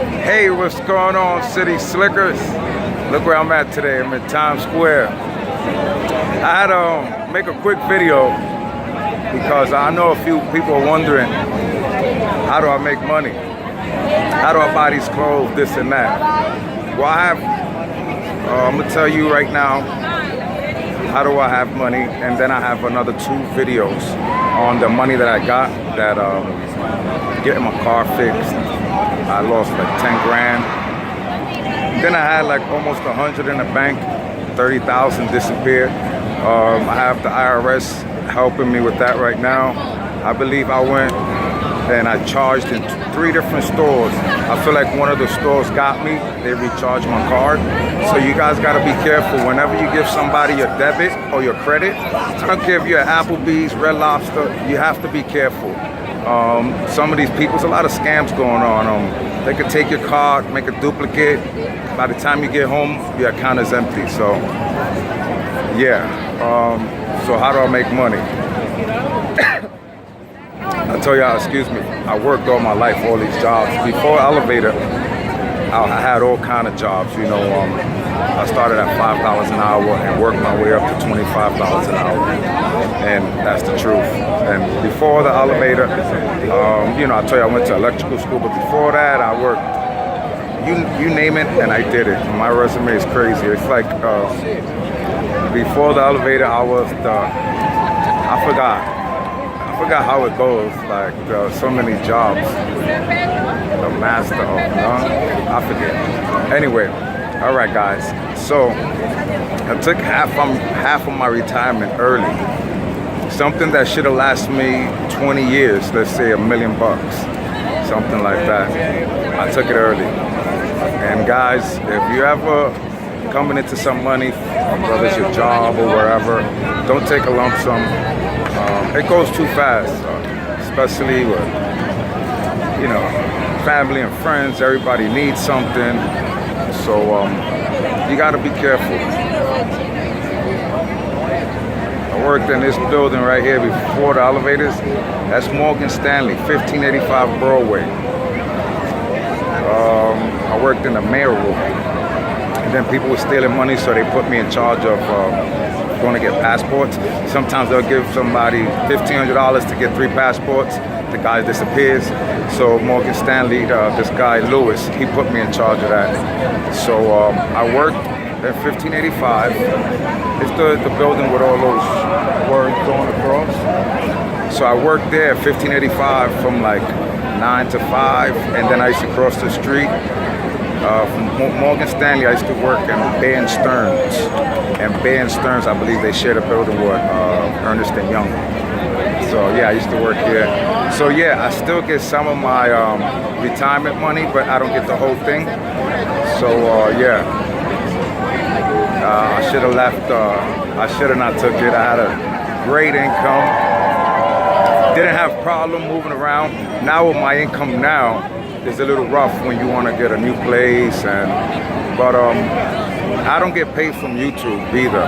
Hey, what's going on, City Slickers? Look where I'm at today. I'm in Times Square. I had to make a quick video because I know a few people are wondering, how do I make money? How do I buy these clothes, this and that? Well, I'm gonna tell you right now, how do I have money? And then I have another 2 videos on the money that I got, that getting my car fixed. I lost like 10 grand. Then I had like almost 100 in the bank, 30,000 disappeared. I have the IRS helping me with that right now. I believe I went and I charged in 3 different stores. I feel like one of the stores got me. They recharged my card. So you guys gotta be careful. Whenever you give somebody your debit or your credit, I don't care if you're at Applebee's, Red Lobster, you have to be careful. Some of these people, there's a lot of scams going on. They could take your card, make a duplicate. By the time you get home, your account is empty. So, yeah. So how do I make money? I tell y'all, excuse me, I worked all my life, all these jobs. Before Elevator, I had all kind of jobs, you know. I started at $5 an hour and worked my way up to $25 an hour. And that's the truth. And before the Elevator, you know, I tell you, I went to electrical school, but before that, I worked, you name it, and I did it. My resume is crazy. It's like, before the Elevator, I was I forgot how it goes, like so many jobs. The master of I forget. Anyway, all right, guys. So I took half of my retirement early. Something that should have lasted me 20 years, let's say $1 million, something like that. I took it early. And guys, if you ever coming into some money, whether it's your job or wherever, don't take a lump sum. It goes too fast, especially with, you know, family and friends. Everybody needs something, so you got to be careful. I worked in this building right here before the elevators. That's Morgan Stanley, 1585 Broadway. I worked in the mail room. And then people were stealing money, so they put me in charge of going to get passports. Sometimes they'll give somebody $1,500 to get 3 passports. The guy disappears. So Morgan Stanley, this guy Lewis, he put me in charge of that. So I worked at 1585. It's the building with all those words going across. So I worked there at 1585 from like 9 to 5, and then I used to cross the street. From Morgan Stanley, I used to work in Bear & Stearns. And Bear & Stearns, I believe they shared a building with Ernst & Young. So yeah, I used to work here. So yeah, I still get some of my retirement money, but I don't get the whole thing. So yeah, I should have left, I should have not took it. I had a great income. Didn't have problem moving around. Now with my income now, it's a little rough when you want to get a new place, but I don't get paid from YouTube either.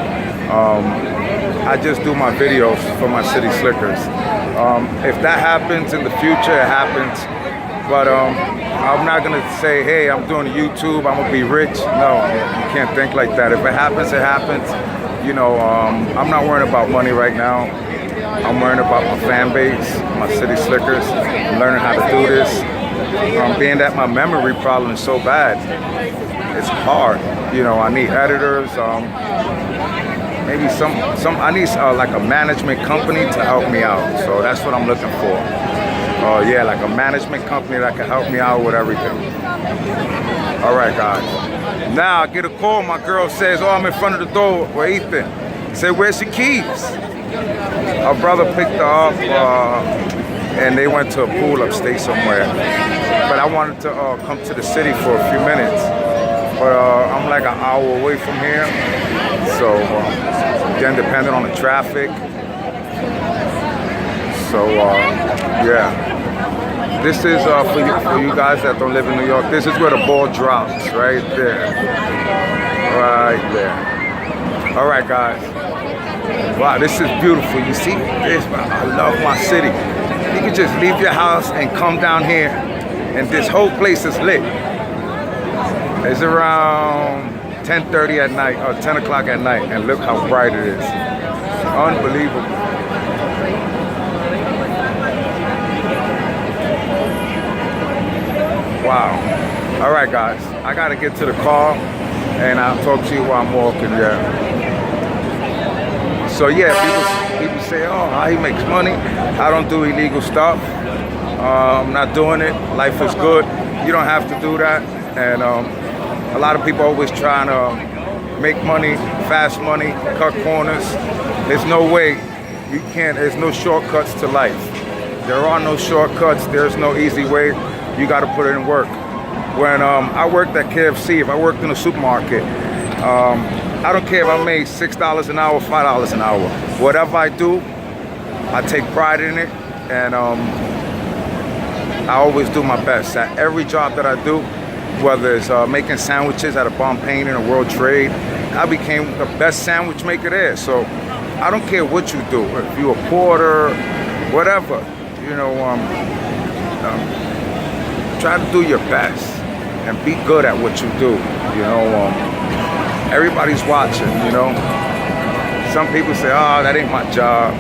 I just do my videos for my City Slickers. If that happens in the future, it happens. But I'm not gonna say, hey, I'm doing YouTube, I'm gonna be rich. No, you can't think like that. If it happens, it happens. You know, I'm not worrying about money right now. I'm worrying about my fan base, my City Slickers. I'm learning how to do this. Being that my memory problem is so bad, it's hard. You know, I need editors. Maybe I need like a management company to help me out. So that's what I'm looking for. Yeah, like a management company that can help me out with everything. All right, guys. Now I get a call. My girl says, "Oh, I'm in front of the door with Ethan." I said, "Where's your keys?" Her brother picked her up, and they went to a pool upstate somewhere. But I wanted to come to the city for a few minutes. But I'm like an hour away from here. So again, depending on the traffic. So yeah. This is for you guys that don't live in New York. This is where the ball drops, right there. Right there. All right, guys. Wow, this is beautiful. You see this? I love my city. You can just leave your house and come down here, and this whole place is lit. It's around 10:30 at night or 10 o'clock at night, and look how bright it is. Unbelievable. Wow. All right, guys. I got to get to the car, and I'll talk to you while I'm walking there. So, yeah, people say, oh, how he makes money. I don't do illegal stuff. I'm not doing it. Life is good. You don't have to do that. And a lot of people always trying to make money, fast money, cut corners. There's no way. You can't. There's no shortcuts to life. There are no shortcuts. There's no easy way. You got to put in work. When I worked at KFC, if I worked in a supermarket, I don't care if I made $6 an hour, $5 an hour. Whatever I do, I take pride in it, and I always do my best at every job that I do. Whether it's making sandwiches at a Bomb Pain in a World Trade, I became the best sandwich maker there. So I don't care what you do. If you're a porter, whatever, you know, try to do your best and be good at what you do. You know, everybody's watching. You know, some people say, "Oh, that ain't my job."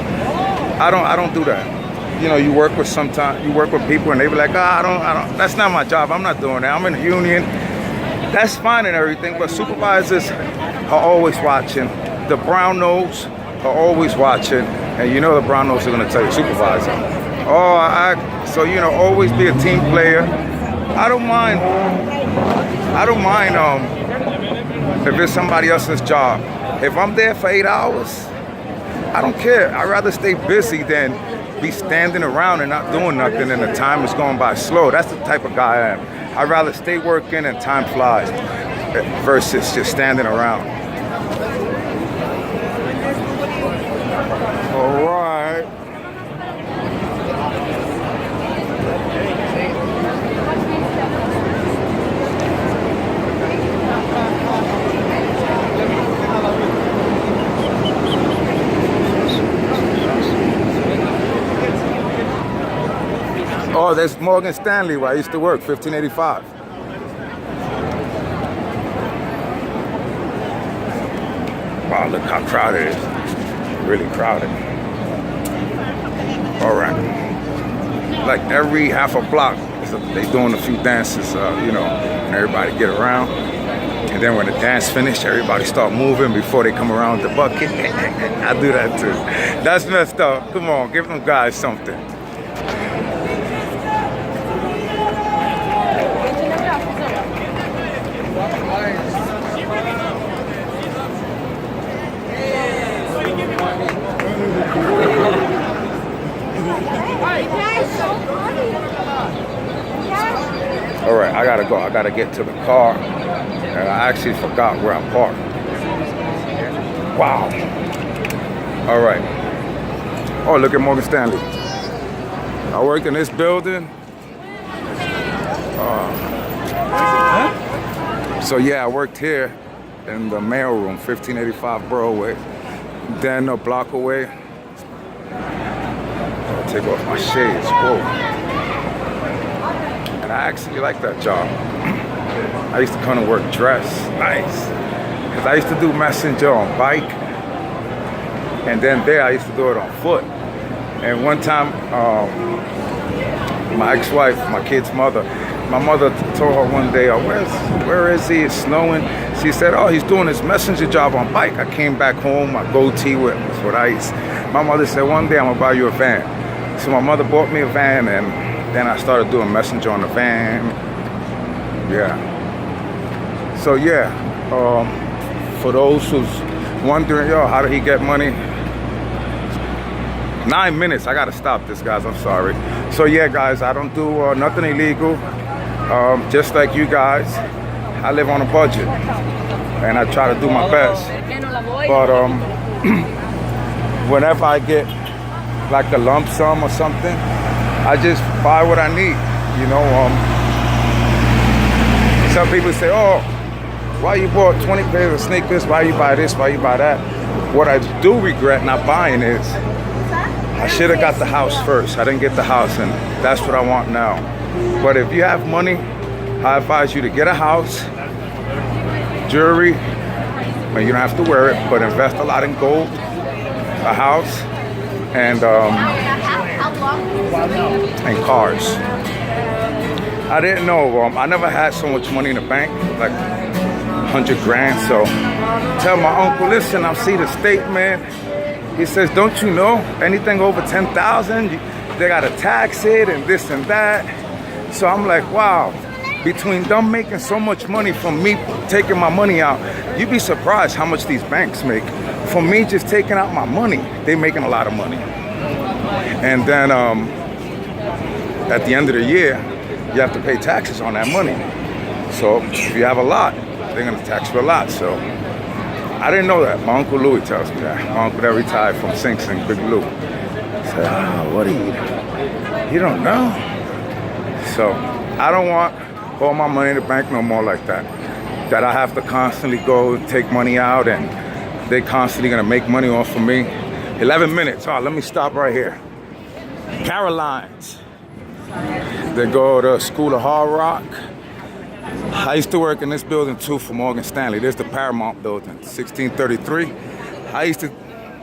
I don't do that. You know, you work with people and they be like, "Oh, I don't. That's not my job. I'm not doing that. I'm in a union." That's fine and everything, but supervisors are always watching. The brown nose are always watching, and you know the brown nose are gonna tell you, supervisor. Oh, so you know, always be a team player. I don't mind if it's somebody else's job. If I'm there for 8 hours, I don't care. I'd rather stay busy than be standing around and not doing nothing and the time is going by slow. That's the type of guy I am. I'd rather stay working and time flies versus just standing around. All right. Oh, there's Morgan Stanley where I used to work, 1585. Wow, look how crowded it is. Really crowded. All right. Like every half a block, they doing a few dances, you know, and everybody get around. And then when the dance finished, everybody start moving before they come around with the bucket. I do that too. That's messed up. Come on, give them guys something. All right, I gotta go. I gotta get to the car. And I actually forgot where I parked. Wow. All right. Oh, look at Morgan Stanley. I work in this building. So yeah, I worked here in the mail room, 1585 Broadway. Then a block away. I'll take off my shades. Whoa. And I actually like that job. I used to come to work dressed nice. Because I used to do messenger on bike. And then there I used to do it on foot. And one time, my ex-wife, my kid's mother, my mother told her one day, where is he? It's snowing. She said, oh, he's doing his messenger job on bike. I came back home, my goatee was with ice. My mother said, one day I'm gonna buy you a van. So my mother bought me a van, and then I started doing messenger on the van. Yeah. So yeah, for those who's wondering, yo, how did he get money? 9 minutes, I gotta stop this, guys, I'm sorry. So yeah, guys, I don't do nothing illegal. Just like you guys, I live on a budget and I try to do my best. But whenever I get like a lump sum or something, I just buy what I need, you know. Some people say, oh, why you bought 20 pairs of sneakers? Why you buy this? Why you buy that? What I do regret not buying is I should have got the house first. I didn't get the house, and that's what I want now. But if you have money, I advise you to get a house, jewelry, but you don't have to wear it, but invest a lot in gold, a house, and cars. I didn't know, I never had so much money in the bank, like 100 grand. So tell my uncle, listen, I see the statement. He says, don't you know, anything over 10,000, they gotta tax it and this and that. So I'm like, wow, between them making so much money from me taking my money out, you'd be surprised how much these banks make. For me just taking out my money, they making a lot of money. And then at the end of the year, you have to pay taxes on that money. So if you have a lot, they're gonna tax you a lot. So I didn't know that. My Uncle Louis tells me that. My uncle that retired from Sing Sing, Big Lou. I said, what are you don't know? So I don't want all my money in the bank no more like that. That I have to constantly go take money out and they constantly gonna make money off of me. 11 minutes, let me stop right here. Caroline's. They go to School of Hard Rock. I used to work in this building too for Morgan Stanley. There's the Paramount building, 1633. I used to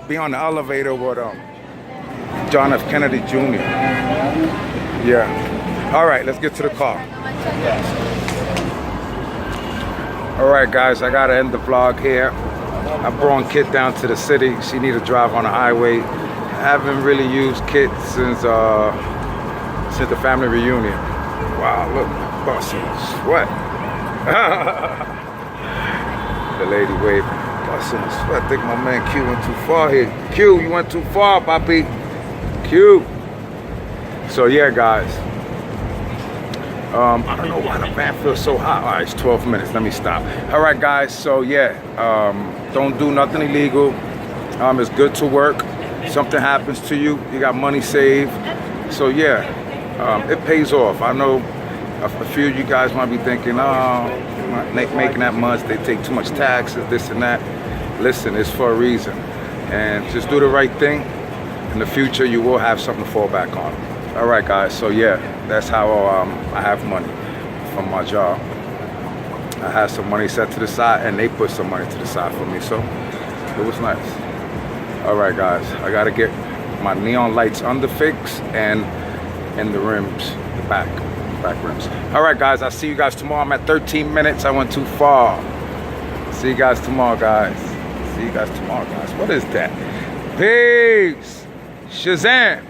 be on the elevator with John F. Kennedy Jr. Yeah. All right, let's get to the car. All right, guys, I gotta end the vlog here. I brought Kit down to the city. She needed to drive on the highway. I haven't really used Kit since the family reunion. Wow, look, busting sweat. The lady waving, busting sweat. I think my man Q went too far here. Q, you went too far, Papi. Q. So yeah, guys. I don't know why the fan feels so hot. All right, it's 12 minutes. Let me stop. All right, guys. So yeah, don't do nothing illegal. It's good to work. Something happens to you, you got money saved. So yeah, it pays off. I know a few of you guys might be thinking, making that much, they take too much taxes, this and that. Listen, it's for a reason. And just do the right thing. In the future, you will have something to fall back on. All right, guys, so yeah, that's how I have money from my job. I had some money set to the side, and they put some money to the side for me, so it was nice. All right, guys, I gotta get my neon lights under fixed and in the rims, the back rims. All right, guys, I'll see you guys tomorrow. I'm at 13 minutes. I went too far. See you guys tomorrow, guys. See you guys tomorrow, guys. What is that? Peace. Shazam.